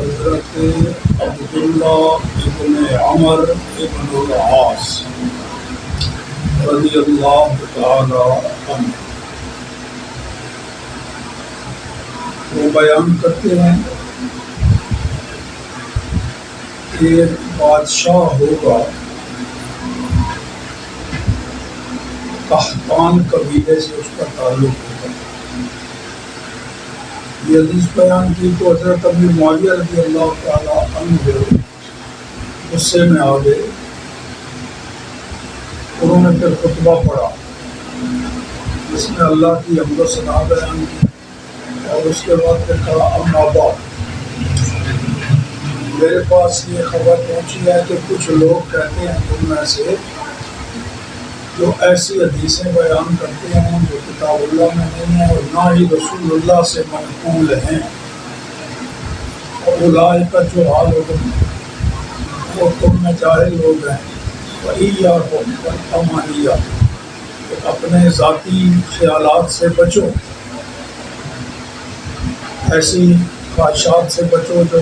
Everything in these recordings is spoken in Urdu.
حضرت عبداللہ ابن عمر ابن العاص رضی اللہ تعالی عنہ وہ بیان کرتے ہیں کہ ایک بادشاہ ہوگا، قحطان قبیلے سے اس کا تعلق ہوگا۔ یہ حدیث بیان کی تو حضرت ابو معاویہ رضی اللہ تعالیٰ عنہ غصے میں آ گئے۔ انہوں نے پھر خطبہ پڑھا جس میں اللہ کی حمد و ثنا بیان کی، اور اس کے بعد پھر کہا اما بعد، میرے پاس یہ خبر پہنچی ہے کہ کچھ لوگ کہتے ہیں تم میں سے جو ایسی حدیثیں بیان کرتے ہیں جو کتاب اللہ میں نہیں ہیں اور نہ ہی رسول اللہ سے منقول ہیں، اور اولئک کا جو حال ہوگا وہ تم میں جاہل لوگ ہیں، وَإِيَّاكُمْ وَالْأَمَانِيَّ، اپنے ذاتی خیالات سے بچو، ایسی خواہشات سے بچو جو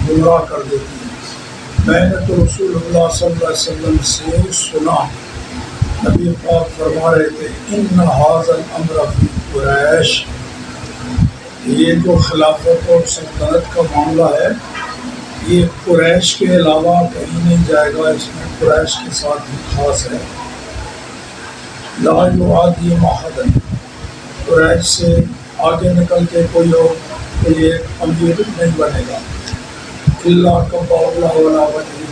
گمراہ کر دیتی ہیں۔ میں نے تو رسول اللہ صلی اللہ علیہ وسلم سے سنا، نبی پاک فرما رہے تھے ان ھذا الامر فی قریش، یہ جو خلافت اور سلطنت کا معاملہ ہے یہ قریش کے علاوہ کہیں نہیں جائے گا، اس میں قریش کے ساتھ بھی خاص ہے۔ لا یعادی احدا، قریش سے آگے نکل کے کوئی اور یہ امیر نہیں بنے گا، اللہ کبا اللہ ولا وجہ،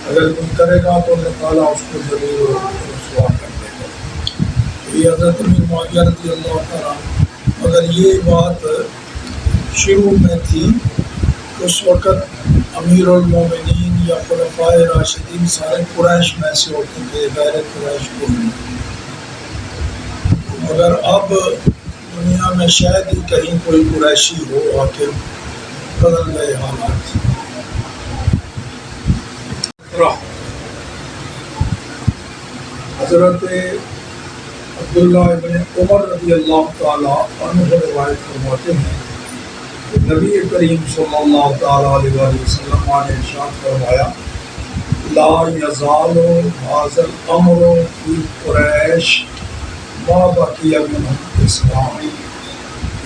اگر کوئی کرے گا تو اللہ تعالیٰ اس کو ذلیل و رسوا کر دے گا۔ یہ حضرت ابو معاویہ رضی اللہ تعالیٰ، مگر یہ بات شروع میں تھی، اس وقت امیر المومنین یا خلفائے راشدین سارے قریش میں سے ہوتے تھے، غیر قریش کو نہیں۔ مگر اب دنیا میں شاید ہی کہیں کوئی قریشی ہو، آخر بدل گئے حالات۔ حضرت عبداللہ ابن عمر رضی اللہ تعالیٰ عنہ روایت فرماتے ہیں کہ نبی کریم صلی اللہ تعالیٰ علیہ وآلہ وسلم نے ارشاد فرمایا لا یزال ھذا الامر فی قریش ما بقی من الاسلام،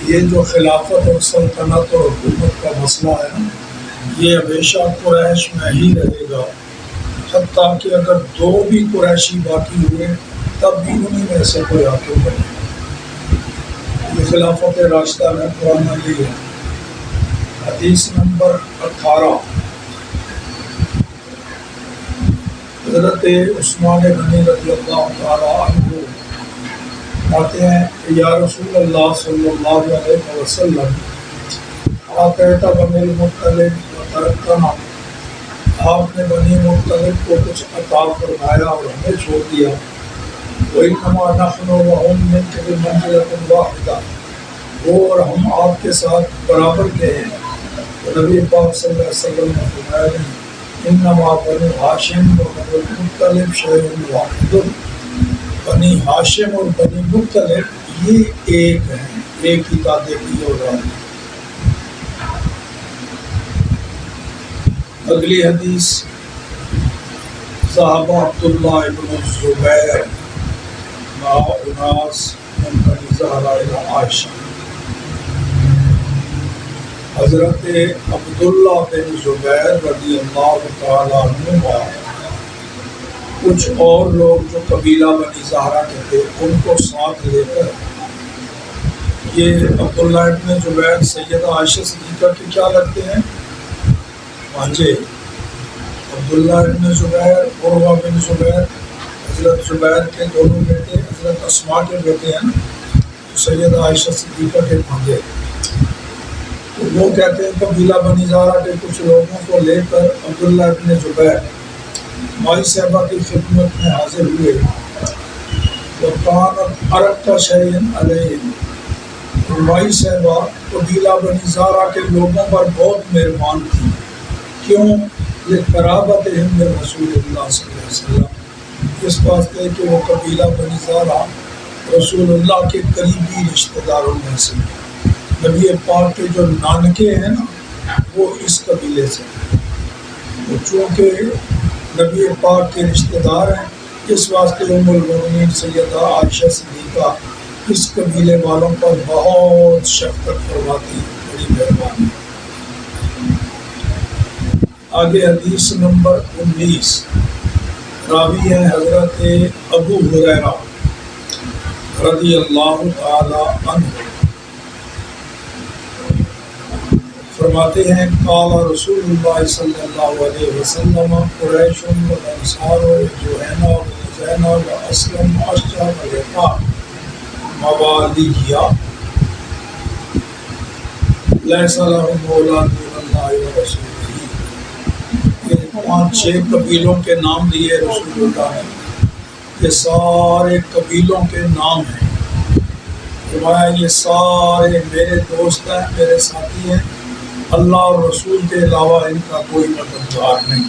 یہ جو خلافت اور سلطنت اور حکومت کا مسئلہ ہے نا، یہ ہمیشہ قریش میں ہی رہے گا، حتیٰ کہ اگر دو بھی قریشی باقی ہوئے تب بھی انہیں میں سے کوئی حاکم بنے۔ یہ خلافت راشدہ میں قرآن مجید ہے۔ حدیث نمبر 18، حضرت عثمان غنی رضی اللہ تعالیٰ عنہ آتے ہیں کہ یا رسول اللہ صلی اللہ علیہ وسلم آتیت بنی المطلب وترکتنا، آپ نے بنی مطلب کو کچھ عطا فرمایا اور ہمیں چھوڑ دیا، وَإِنَّمَا نَحْنُ وَهُمْ مِنْكَ بِمَنزِلَةٍ وَاحِدَةٍ، وہ اور ہم آپ کے ساتھ برابر کے ہیں۔ تو نبی پاک صلی اللہ علیہ وسلم نے فرمایا انما بنو ہاشم و بنو المطلب شیء واحد، بنی ہاشم اور بنی مطلب یہ ایک ہیں، ایک ہی دادے کی اولاد ہیں۔ اگلی حدیث ذهب عبداللہ ابن الزبیر مع اناس من بنی زہرہ الی عائشہ، حضرت عبداللہ بن زبیر رضی اللہ تعالیٰ عنہ کچھ اور لوگ جو قبیلہ بنی زہرہ کے تھے ان کو ساتھ لے کر، یہ عبداللہ ابن زبیر سیدہ عائشہ صدیقہ کے کیا لگتے ہیں؟ بھانجے۔ عبداللہ ابن زبیر، عروہ بن زبیر، حضرت زبیر کے دونوں بیٹے، حضرت اسماء کے بیٹے ہیں، سیدہ عائشہ صدیقہ کے بھانجے۔ تو وہ کہتے ہیں قبیلہ بنی زہرہ کے کچھ لوگوں کو لے کر عبداللہ ابن زبیر مائی صاحبہ کی خدمت میں حاضر ہوئے، وَكَانَتْ أَرَقَّ شَيْءٍ عَلَيْهِمْ، مائی صاحبہ قبیلہ بنی زہرہ کے لوگوں پر بہت مہربان تھی، کیوں؟ لِقَرَابَتِهِمْ مِنْ رسول اللہ صلی اللہ علیہ وسلم، اس واسطے کہ وہ قبیلہ بنی زہرہ رسول اللہ کے قریبی رشتہ داروں میں سے، نبی پاک کے جو نانکے ہیں نا وہ اس قبیلے سے، چونکہ نبی پاک کے رشتہ دار ہیں، اس واسطے ام المؤمنین سیدہ عائشہ صدیقہ اس قبیلے والوں پر بہت شفقت فرماتی ہے، بڑی مہربانی۔ آگے حدیث نمبر 19، راوی ہیں حضرت ابو ہریرہ رضی اللہ تعالی عنہ، فرماتے ہیں قال رسول اللہ صلی اللہ علیہ وسلم قریش والانصار وجوہینہ وخزیمہ واسلم واشجع ورقاق موالیہ لیس لهم مولا دون اللہ ورسولہ۔ یہ 5-6 قبیلوں کے نام دیے رسول اللہ نے، یہ سارے قبیلوں کے نام ہیں، فرمایا یہ سارے میرے دوست ہیں، میرے ساتھی ہیں، اللہ اور رسول کے علاوہ ان کا کوئی مددگار نہیں۔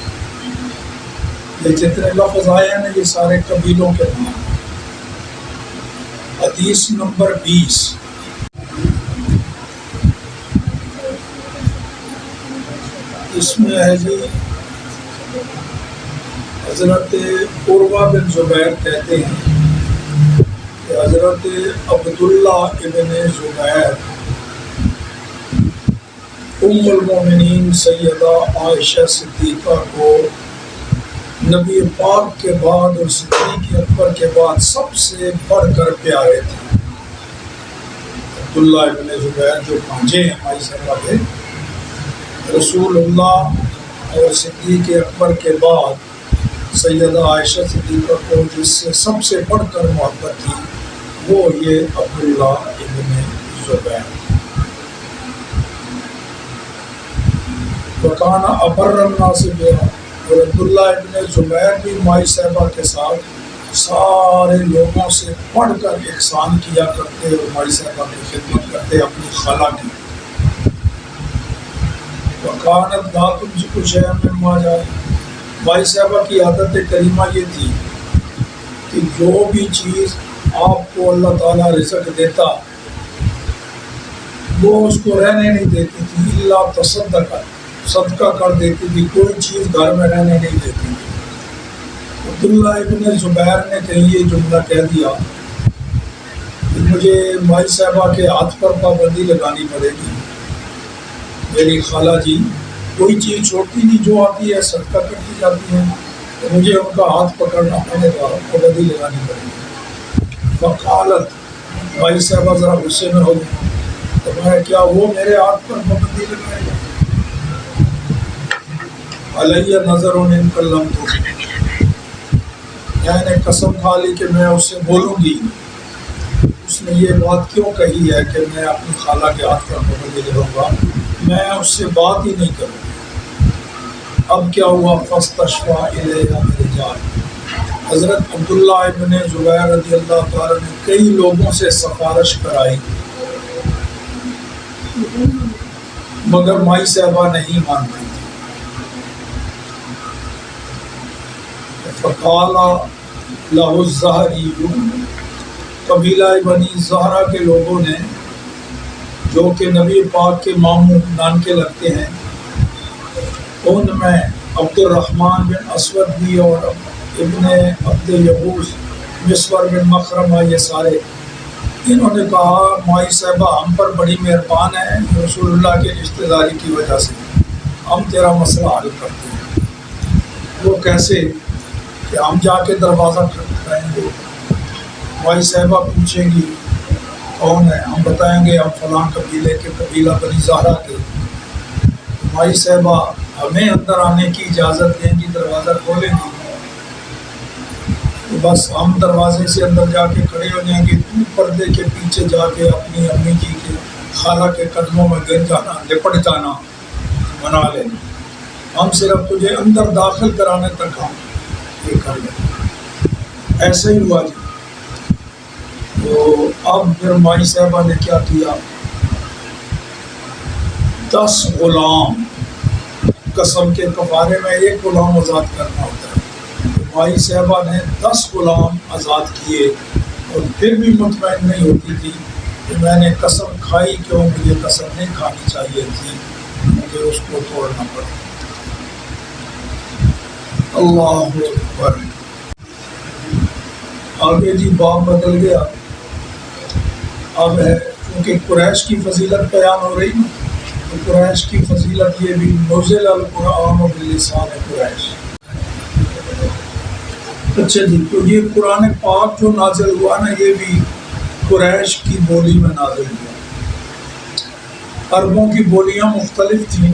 یہ جتنے لفظ آئے ہیں یہ سارے قبیلوں کے نام ہیں۔ حدیث نمبر 20، اس میں ہے جی حضرت عروہ بن زبیر کہتے ہیں کہ حضرت عبداللہ ابن زبیر ام المومنین سیدہ عائشہ صدیقہ کو نبی پاک کے بعد اور صدیق اکبر کے بعد سب سے بڑھ کر پیارے تھے۔ عبداللہ ابن زبیر جو بھانجے ہیں مائی صاحبہ کے، رسول اللہ اور صدیق اکبر کے بعد سیدہ عائشہ صدیقہ کو جس سے سب سے بڑھ کر محبت تھی وہ یہ عبداللہ ابن زبیر۔ وکان ابر الناس بہا، اور عبداللہ ابن زبیر بھی مائی صاحبہ کے ساتھ سارے لوگوں سے بڑھ کر احسان کیا کرتے اور مائی صاحبہ کی خدمت کرتے اپنی خالہ کی۔ وکانت لا تمسک شیئا مما جاء، مائی صاحبہ کی عادت کریمہ یہ تھی کہ جو بھی چیز آپ کو اللہ تعالیٰ رزق دیتا وہ اس کو رہنے نہیں دیتی تھی، الا تصدق، صدقہ کر دیتی تھی، کوئی چیز گھر میں رہنے نہیں دیتی تھی۔ عبداللہ ابن زبیر نے کہیں یہ جملہ کہہ دیا کہ مجھے مائی صاحبہ کے ہاتھ پر پابندی لگانی پڑے گی، میری خالہ جی کوئی چیز چھوڑتی نہیں، جو آتی ہے صدقہ کرتی جاتی ہے، تو مجھے ان کا ہاتھ پکڑنا پڑے گا، پابندی لگانی پڑے گی۔ فقالت، مائی صاحبہ ذرا غصے میں ہو گئی، تو میں کیا وہ میرے ہاتھ پر پابندی لگائے گا؟ علیہ نظر ان کلمت، میں نے قسم کھا لی کہ میں اس سے بولوں گی۔ اس نے یہ بات کیوں کہی ہے کہ میں اپنی خالہ کے ہاتھ پر پابندی لگاؤں گا؟ میں اس سے بات ہی نہیں کروں گی۔ اب کیا ہوا؟ فاستشفع الیہ الرجال، حضرت عبداللہ ابن زبیر رضی اللہ تعالیٰ نے کئی لوگوں سے سفارش کرائی مگر مائی صاحبہ نہیں مانتی تھی۔ فقال لہ الزہری، قبیلہ بنی زہرہ کے لوگوں نے جو کہ نبی پاک کے ماموں نانکے لگتے ہیں، ان میں عبد الرحمن بن اسود بھی اور ابن عبد یغوث، مسور بن مخرمہ، یہ سارے انہوں نے کہا مائی صاحبہ ہم پر بڑی مہربان ہے رسول اللہ کے رشتہ داری کی وجہ سے، ہم تیرا مسئلہ حل کرتے ہیں۔ وہ کیسے؟ کہ ہم جا کے دروازہ کھٹکھٹائیں گے، مائی صاحبہ پوچھیں گی کون ہے، ہم بتائیں گے ہم فلاں قبیلے کے قبیلہ بنی زہرہ کے، مائی صاحبہ ہمیں اندر آنے کی اجازت دیں گی، دروازہ کھولیں گی، تو بس ہم دروازے سے اندر جا کے کھڑے ہو جائیں گے، تو پردے کے پیچھے جا کے اپنی امی جی کے خالہ کے قدموں میں گر جانا، لپٹ جانا، منا لینا، ہم صرف تجھے اندر داخل کرانے تک ہم یہ کر لیں۔ ایسے ہی ہوا جی۔ تو اب پھر مائی صاحبہ نے کیا کیا؟ 10 غلام، قسم کے کفارے میں ایک غلام آزاد کرنا ہوتا ہے، تو مائی صاحبہ نے 10 غلام آزاد کیے، اور پھر بھی مطمئن نہیں ہوتی تھی کہ میں نے قسم کھائی کیوں، مجھے قسم نہیں کھانی چاہیے تھی، مجھے اس کو توڑنا پڑے. اللہ اکبر. آگے جی باب بدل گیا. اب ہے کیونکہ قریش کی فضیلت بیان ہو رہی نا، تو قریش کی فضیلت یہ بھی نزل القرآن بلسان قریش. اچھا جی، تو یہ قرآن پاک جو نازل ہوا نا یہ بھی قریش کی بولی میں نازل ہوا. عربوں کی بولیاں مختلف تھیں،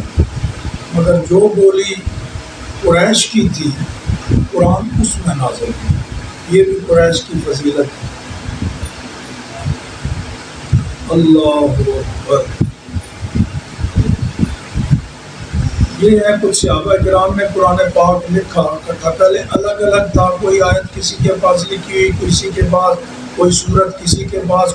مگر جو بولی قریش کی تھی قرآن اس میں نازل ہوا. یہ بھی قریش کی فضیلت ہے. اللہ اکبر. یہ ہے کچھ صحابہ کرام نے قرآن پاک لکھا اکٹھا. پہلے الگ الگ تھا، کوئی آیت کسی کے پاس لکھی ہوئی، کسی کے پاس کوئی سورت کسی کے پاس.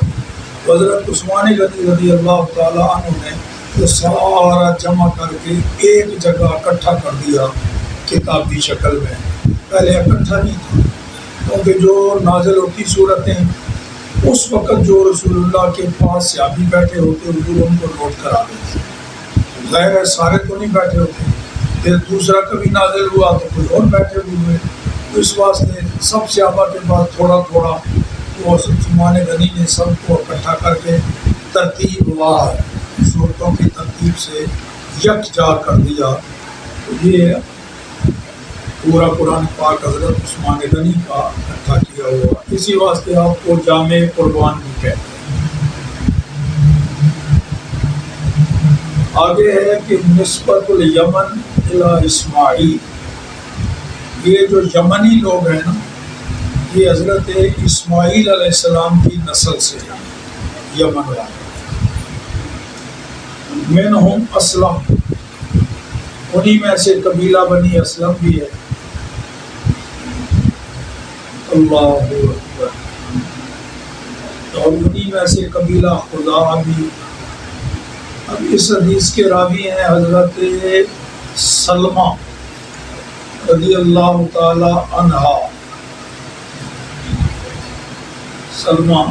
حضرت عثمان غنی رضی اللہ تعالیٰ عنہ نے وہ سارا جمع کر کے ایک جگہ اکٹھا کر دیا کتابی شکل میں. پہلے اکٹھا نہیں تھا، کیونکہ جو نازل ہوتی صورتیں اس وقت جو رسول اللہ کے پاس صحابی بیٹھے ہوتے حضور ان کو نوٹ کرا دیتے. ظاہر ہے سارے تو نہیں بیٹھے ہوتے. پھر دوسرا کبھی نازل ہوا تو کوئی اور بیٹھے ہوئے. تو اس واسطے سب صحابہ کے پاس تھوڑا تھوڑا وہ عثمان غنی نے سب کو اکٹھا کر کے ترتیب وار صورتوں کی ترتیب سے یکجا کر دیا. تو یہ پورا قرآن پاک حضرت عثمان غنی کا اکٹھا کیا ہوا. اسی واسطے آپ کو جامع قربان بھی کہتے ہیں. آگے ہے کہ نسبت الیمن الی اسماعیل. یہ جو یمنی لوگ ہیں نا یہ حضرت اسماعیل علیہ السلام کی نسل سے ہیں. یمن والے منہم اسلم، انہی میں سے قبیلہ بنی اسلم بھی ہے. اللہ اکبر. اور انہی میں سے قبیلہ خزاعہ بھی. اب اس حدیث کے راوی ہیں حضرت سلمہ رضی اللہ تعالی عنہا. سلمہ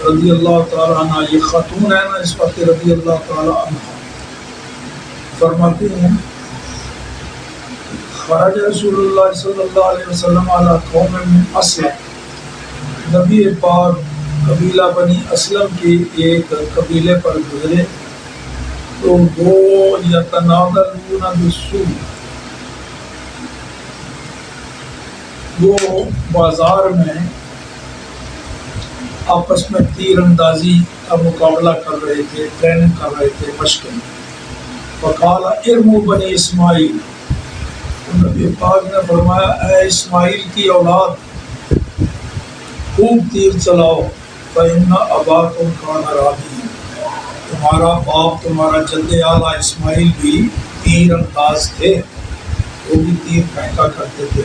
رضی اللہ تعالی عنہ یہ خاتون ہے نا اس وقت رضی اللہ تعالی عنہ فرماتے ہیں خرج رسول اللہ صلی اللہ علیہ وسلم علی قوم من اسلم. نبی پاک قبیلہ بنی اسلم کے ایک قبیلے پر گزرے تو وہ یتناظرون بالسوء، وہ بازار میں آپس میں تیر اندازی کا مقابلہ کر رہے تھے، ٹریننگ کر رہے تھے، مشقیں. فقال ارموا بنی اسماعیل. نبی پاک نے فرمایا اے اسماعیل کی اولاد خوب تیر چلاؤ. فإن أباكم كان راميا، تمہارا باپ تمہارا جد اعلیٰ اسماعیل بھی تیر انداز تھے، وہ بھی تیر پھینکا کرتے تھے.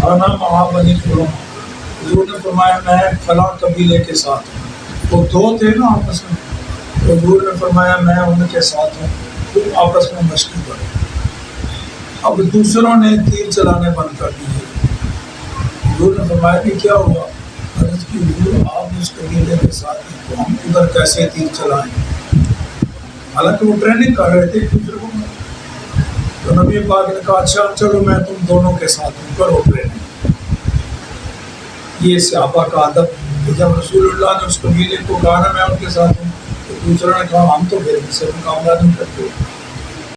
انا مع بنی فلان، حضور نے فرمایا میں فلاں قبیلے کے ساتھ ہوں. وہ دو تھے نا آپس میں، حضور نے فرمایا میں ان کے ساتھ ہوں. تم آپس میں مشقیں کرو. اب دوسروں نے تیر چلانے بند کر دیے. حضور نے فرمایا کہ کیا ہوا؟ عرض کی حضور آپ اس قبیلے کے ساتھ ہیں تو ہم ادھر کیسے تیر چلائیں؟ حالانکہ وہ ٹریننگ کر رہے تھے ایک دوسرے کو. تو نبی پاک نے کہا اچھا چلو میں تم دونوں کے ساتھ ہوں، کرو ٹریننگ. یہ صحابہ کا ادب کہ جب رسول اللہ نے اس قبیلے کو کہا نا میں ان کے ساتھ ہوں تو دوسروں نے کہا ہم تو پھر سے مقابلہ نہیں کرتے.